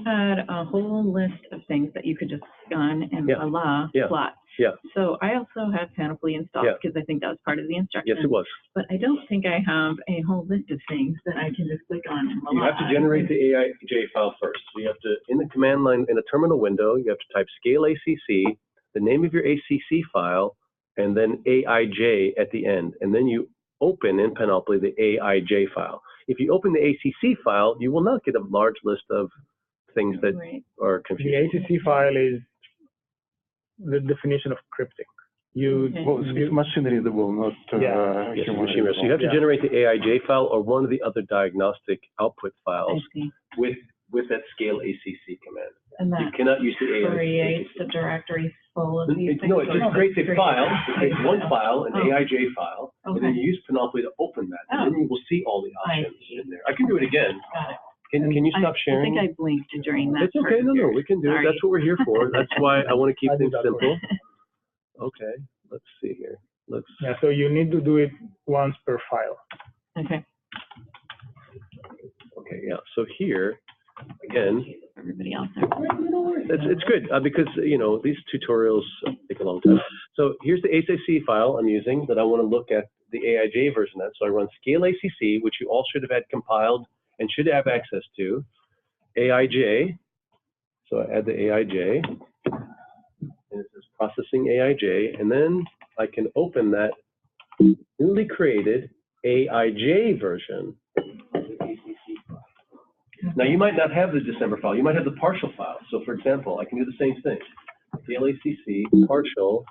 had a whole list of things that you could just scan and voila, plot. Yeah. So I also have Panoply installed because I think that was part of the instructions. Yes, it was. But I don't think I have a whole list of things that I can just click on and voila. You have to generate the AIJ file first. So you have to, in the command line, in a terminal window, you have to type scale ACC, the name of your ACC file, and then AIJ at the end. And then you open in Panoply the AIJ file. If you open the ACC file, you will not get a large list of things that are confusing. The ACC file is the definition of cryptic. It's machinery that will not. Yes, machinery. So you have to generate the AIJ file or one of the other diagnostic output files with that scale ACC command. And that you cannot use the AIJ. Creates the directory full of these things. No, it just creates a file. It creates one file, an AIJ file, and then you use Panoply to open that, and then you will see all the options in there. I can do it again. Got it. Can you stop sharing? I think I blinked during that. It's okay. No, we can do it. That's what we're here for. That's why I want to keep things simple. Okay, let's see here. Yeah, so you need to do it once per file. Okay. Okay, yeah. So here, again, everybody else. It's good because these tutorials take a long time. So here's the ACC file I'm using that I want to look at the AIJ version of. So I run scale ACC, which you all should have had compiled and should have access to. AIJ. So I add the AIJ. And it says processing AIJ, and then I can open that newly created AIJ version of the ACC file. Now you might not have the December file, you might have the partial file. So for example, I can do the same thing. LACC partial